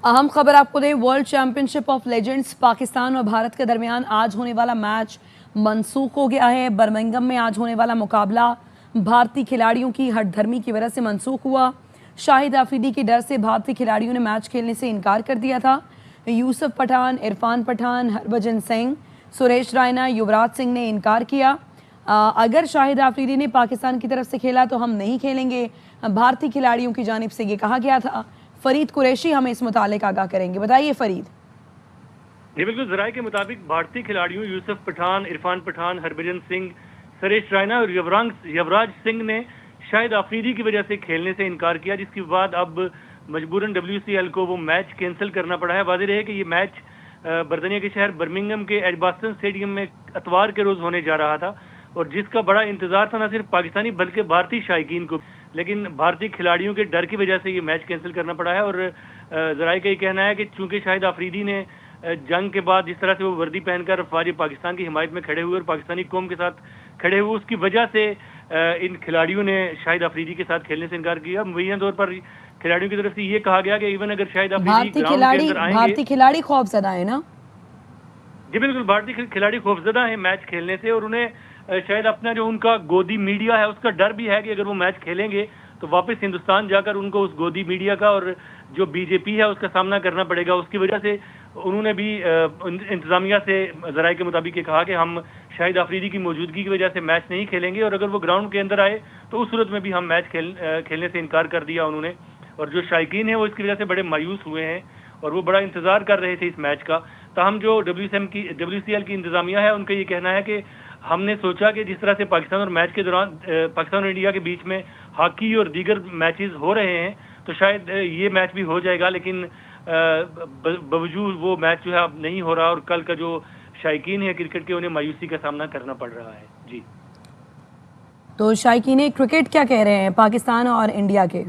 अहम खबर आपको दें, world championship of legends Pakistan और भारत के दरमियान आज होने वाला मैच मनसूख हो गया है। बर्मिंघम में आज होने वाला मुकाबला भारतीय खिलाड़ियों की हठधर्मी की वजह से मनसूख हुआ। शाहिद आफरीदी के डर से भारतीय खिलाड़ियों ने मैच खेलने से इनकार कर दिया था। यूसुफ पठान, इरफान पठान, हरभजन सिंह, सुरेश रैना, युवराज सिंह ने इनकार किया। अगर शाहिद आफरीदी ने पाकिस्तान की तरफ से खेला तो हम नहीं खेलेंगे, भारतीय खिलाड़ियों की जानिब से ये कहा गया था। फरीद कुरैशी हमें इस मुतालिक आगाह करेंगे। बताइए फरीद। जी बिल्कुल, जराये के मुताबिक भारतीय खिलाड़ियों यूसुफ पठान, इरफान पठान, हरभजन सिंह, सुरेश रैना और युवराज सिंह ने शाहिद आफरीदी की वजह से खेलने से इनकार किया, जिसके बाद अब मजबूरन WCL को वो मैच कैंसिल करना पड़ा है। वाज़ेह रहे कि ये मैच बर्तानिया के शहर बर्मिंघम के एजबास्टन स्टेडियम में इतवार के रोज होने जा रहा था और जिसका बड़ा इंतजार था न सिर्फ पाकिस्तानी बल्कि भारतीय शायकीन को, लेकिन भारतीय खिलाड़ियों के डर की वजह से ये मैच कैंसिल करना पड़ा है। और जराये का ये कहना है कि चूंकि शाहिद आफरीदी ने जंग के बाद जिस तरह से वो वर्दी पहनकर फौज पाकिस्तान की हिमायत में खड़े हुए और पाकिस्तानी कौम के साथ खड़े हुए, उसकी वजह से इन खिलाड़ियों ने शाहिद आफरीदी के साथ खेलने से इनकार किया। मुबैना तौर पर खिलाड़ियों की तरफ से ये कहा गया कि इवन अगर शाहिद आफरीदी भारतीय खिलाड़ी खौफजदा है ना। जी बिल्कुल, भारतीय खिलाड़ी खौफजदा है मैच खेलने से और उन्हें शायद अपना जो उनका गोदी मीडिया है उसका डर भी है कि अगर वो मैच खेलेंगे तो वापस हिंदुस्तान जाकर उनको उस गोदी मीडिया का और जो बीजेपी है उसका सामना करना पड़ेगा। उसकी वजह से उन्होंने भी इंतजामिया से जराये के मुताबिक ये कहा कि हम शाहिद आफरीदी की मौजूदगी की वजह से मैच नहीं खेलेंगे और अगर वो ग्राउंड के अंदर आए तो उस सूरत में भी हम मैच खेलने से इनकार कर दिया उन्होंने। और जो शायकीन है वो इसकी वजह से बड़े मायूस हुए हैं और वो बड़ा इंतजार कर रहे थे इस मैच का। ताहम जो WCL की इंतजामिया है उनका ये कहना है कि हमने सोचा कि जिस तरह से पाकिस्तान और मैच के दौरान पाकिस्तान और इंडिया के बीच में हॉकी और दीगर मैचेस हो रहे हैं तो शायद ये मैच भी हो जाएगा, लेकिन बावजूद वो मैच जो है अब नहीं हो रहा और कल का जो शायकीन है क्रिकेट के उन्हें मायूसी का सामना करना पड़ रहा है। जी, तो शायकीन क्रिकेट क्या कह रहे हैं पाकिस्तान और इंडिया के?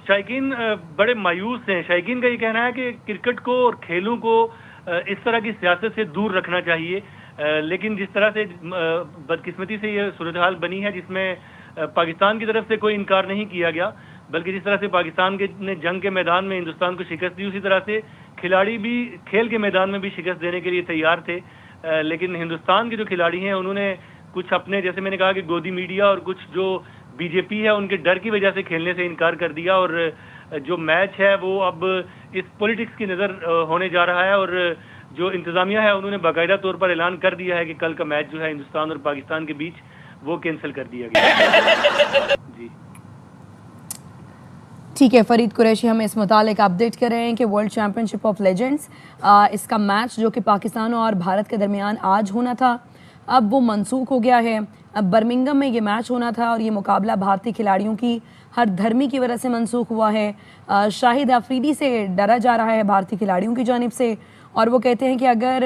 शायकीन बड़े मायूस हैं। शायकीन का ये कहना है कि क्रिकेट को और खेलों को इस तरह की सियासत से दूर रखना चाहिए, लेकिन जिस तरह से बदकिस्मती से ये सूरत हाल बनी है जिसमें पाकिस्तान की तरफ से कोई इनकार नहीं किया गया, बल्कि जिस तरह से पाकिस्तान ने जंग के मैदान में हिंदुस्तान को शिकस्त दी उसी तरह से खिलाड़ी भी खेल के मैदान में भी शिकस्त देने के लिए तैयार थे। लेकिन हिंदुस्तान के जो खिलाड़ी हैं उन्होंने कुछ अपने, जैसे मैंने कहा कि गोदी मीडिया और कुछ जो बीजेपी है उनके डर की वजह से खेलने से इनकार कर दिया और जो मैच है वो अब इस पॉलिटिक्स की नज़र होने जा रहा है। और जो इंतजामिया है उन्होंने बाकायदा तौर पर ऐलान कर दिया है कि कल का मैच जो है हिंदुस्तान और पाकिस्तान के बीच वो कैंसिल कर दिया गया। जी ठीक है, फरीद कुरैशी हमें इस मुतालिक अपडेट कर रहे हैं कि वर्ल्ड चैंपियनशिप ऑफ लेजेंड्स इसका मैच जो कि पाकिस्तान और भारत के दरमियान आज होना था अब वो मनसूख हो गया है। अब बर्मिंघम में ये मैच होना था और ये मुकाबला भारतीय खिलाड़ियों की हठधर्मी की वजह से मनसूख हुआ है। शाहिद आफरीदी से डरा जा रहा है भारतीय खिलाड़ियों की जानिब से और वो कहते हैं कि अगर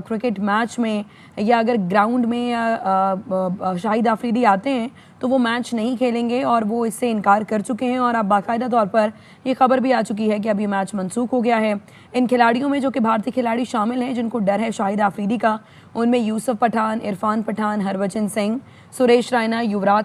क्रिकेट मैच में या अगर ग्राउंड में या शाहिद आफरीदी आते हैं तो वो मैच नहीं खेलेंगे और वो इससे इनकार कर चुके हैं और अब बाकायदा तौर पर ये खबर भी आ चुकी है कि अब ये मैच मनसूख हो गया है। इन खिलाड़ियों में जो कि भारतीय खिलाड़ी शामिल हैं जिनको डर है शाहिद आफरीदी का, उनमें यूसुफ पठान, इरफान पठान, हरभजन सिंह, सुरेश रैना, युवराज